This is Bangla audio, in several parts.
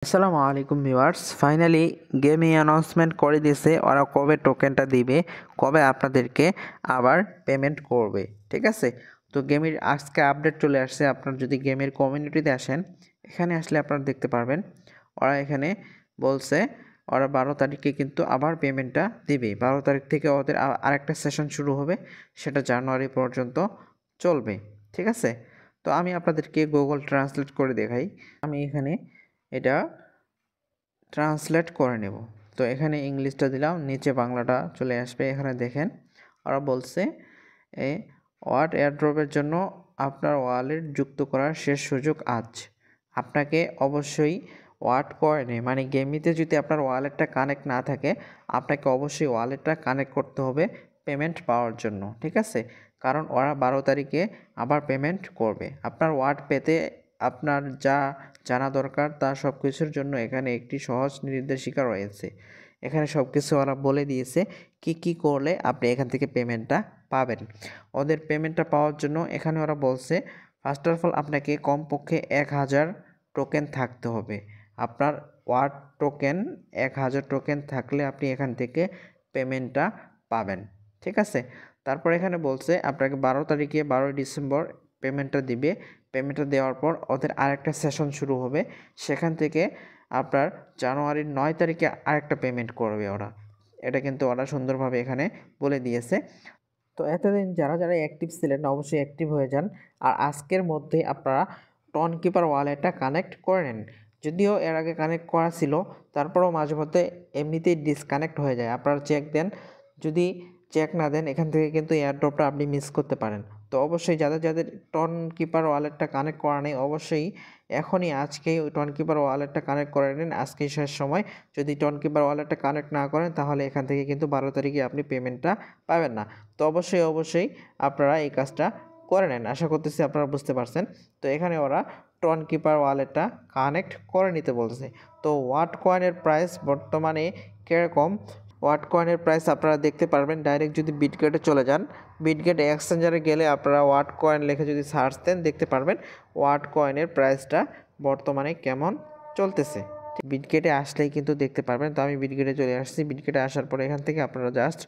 আসসালামু আলাইকুম ভিউয়ার্স, ফাইনালি গেমই অ্যানাউন্সমেন্ট করে দিয়েছে ওরা কবে টোকেনটা দিবে, কবে আপনাদেরকে আবার পেমেন্ট করবে। ঠিক আছে, তো গেমের আজকে আপডেট চলে আসছে। আপনার যদি গেমের কমিউনিটিতে আসেন, এখানে আসলে আপনারা দেখতে পারবেন ওরা এখানে বলছে ওরা 12 তারিখে কিন্তু আবার পেমেন্টটা দিবে। 12 তারিখ থেকে ওদের আরেকটা সেশন শুরু হবে, সেটা জানুয়ারি পর্যন্ত চলবে। ঠিক আছে, তো আমি আপনাদেরকে গুগল ট্রান্সলেট করে দেখাই। আমি এখানে এটা ট্রান্সলেট করে নেব। তো এখানে ইংলিশটা দিলাম, নিচে বাংলাটা চলে আসবে। এখানে দেখেন ওরা বলছে ওয়াট এয়ারড্রপের জন্য আপনার ওয়ালেট যুক্ত করার শেষ সুযোগ আজ। আপনাকে অবশ্যই ওয়াট কয়েনে মানে গেমিতে যদি আপনার ওয়ালেটটা কানেক্ট না থাকে, আপনাকে অবশ্যই ওয়ালেটটা কানেক্ট করতে হবে পেমেন্ট পাওয়ার জন্য। ঠিক আছে, কারণ ওরা 12 তারিখে আবার পেমেন্ট করবে। আপনার ওয়াট পেতে আপনার যা জানা দরকার তা সব কিছুর জন্য এখানে একটি সহজ নির্দেশিকা রয়েছে। এখানে সব কিছু ওরা বলে দিয়েছে কি করলে আপনি এখান থেকে পেমেন্টটা পাবেন। ওদের পেমেন্টটা পাওয়ার জন্য এখানে ওরা বলছে ফার্স্ট অফ অল আপনাকে কমপক্ষে 1000 টোকেন থাকতে হবে। আপনার ওয়াট টোকেন 1000 টোকেন থাকলে আপনি এখান থেকে পেমেন্টটা পাবেন। ঠিক আছে, তারপর এখানে বলছে আপনাকে 12 তারিখে 12 ডিসেম্বর পেমেন্টটা দিবে। পেমেন্টটা দেওয়ার পর ওদের আরেকটা সেশন শুরু হবে, সেখান থেকে আপনার জানুয়ারির 9 তারিখে আরেকটা পেমেন্ট করবে ওরা। এটা কিন্তু ওরা সুন্দরভাবে এখানে বলে দিয়েছে। তো এতদিন যারা অ্যাক্টিভ ছিলেন অবশ্যই অ্যাক্টিভ হয়ে যান, আর আজকের মধ্যে আপনারা টন কিপার ওয়ালেটটা কানেক্ট করে নেন। যদিও এর আগে কানেক্ট করা ছিল, তারপরেও মাঝে মধ্যে এমনিতেই ডিসকানেক্ট হয়ে যায়। আপনারা চেক দেন, যদি চেক না দেন এখান থেকে কিন্তু এয়ারড্রপটা আপনি মিস করতে পারেন। তো অবশ্যই যাদের টন কিপার ওয়ালেটটা কানেক্ট করা নেই, অবশ্যই এখনই আজকেই ওই টন কিপার ওয়ালেটটা কানেক্ট করে নিন। আজকেই শেষ সময়। যদি টন কিপার ওয়ালেটটা কানেক্ট না করেন তাহলে এখান থেকে কিন্তু 12 তারিখে আপনি পেমেন্টটা পাবেন না। তো অবশ্যই আপনারা এই কাজটা করে নেন। আশা করতেছি আপনারা বুঝতে পারছেন। তো এখানে ওরা টন কিপার ওয়ালেটটা কানেক্ট করে নিতে বলছে। তো ওয়াট কয়েনের প্রাইস বর্তমানে কীরকম, ওয়াট কয়েনের প্রাইস আপনারা দেখতে পারবেন। ডাইরেক্ট যদি বিটগেটে চলে যান, বিটগেট এক্সচেঞ্জারে গেলে আপনারা ওয়াট কয়েন লিখে যদি সার্চ দেন দেখতে পারবেন ওয়াট কয়েনের প্রাইসটা বর্তমানে কেমন চলতেছে। বিটগেটে আসলেই কিন্তু দেখতে পারবেন। তো আমি বিটগেটে চলে আসছি। বিটগেটে আসার পরে এখান থেকে আপনারা জাস্ট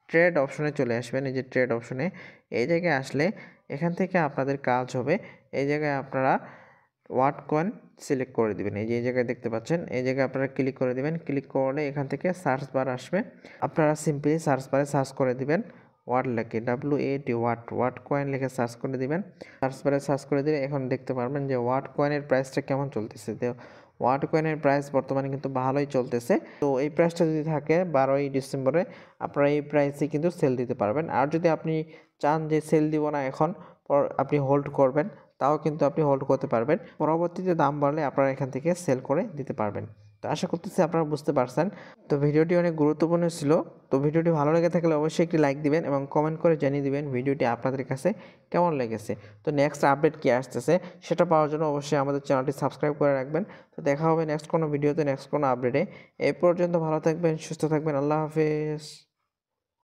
ট্রেড অপশনে চলে আসবেন। এই যে ট্রেড অপশনে, এই জায়গায় আসলে এখান থেকে আপনাদের কাজ হবে, এই জায়গায় আপনারা ওয়াট কয়েন সিলেক্ট করে দিবেন। এই যে এই জায়গায় দেখতে পাচ্ছেন, এই জায়গায় আপনারা ক্লিক করে দিবেন। ক্লিক করলে এখান থেকে সার্চ বার আসবে, আপনারা সিম্পলি সার্চ বারে সার্চ করে দিবেন ওয়াট লেখে, WAT ওয়াট কয়েন লিখে সার্চ করে দিবেন। সার্চ বারে সার্চ করে দিলে এখন দেখতে পারবেন যে ওয়াট কয়েনের প্রাইসটা কেমন চলতেছে। তো ওয়াট কয়েনের প্রাইস বর্তমানে কিন্তু ভালোই চলতেছে। তো এই প্রাইসটা যদি থাকে 12ই ডিসেম্বরে, আপনারা এই প্রাইসে কিন্তু সেল দিতে পারবেন। আর যদি আপনি চান যে সেল দিব না এখন, আপনি হোল্ড করবেন, তাও কিন্তু আপনি হোল্ড করতে পারবেন। পরবর্তীতে দাম বাড়লে আপনারা এখান থেকে সেল করে দিতে পারবেন। তো আশা করতেছি আপনারা বুঝতে পারছেন। তো ভিডিওটি অনেক গুরুত্বপূর্ণ ছিল। তো ভিডিওটি ভালো লেগে থাকলে অবশ্যই একটি লাইক দিবেন এবং কমেন্ট করে জানিয়ে দিবেন ভিডিওটি আপনাদের কাছে কেমন লেগেছে। তো নেক্সট আপডেট কী আসতেছে সেটা পাওয়ার জন্য অবশ্যই আমাদের চ্যানেলটি সাবস্ক্রাইব করে রাখবেন। তো দেখা হবে নেক্সট কোনো ভিডিওতে, নেক্সট কোনো আপডেটে। এই পর্যন্ত ভালো থাকবেন, সুস্থ থাকবেন। আল্লাহ হাফেজ।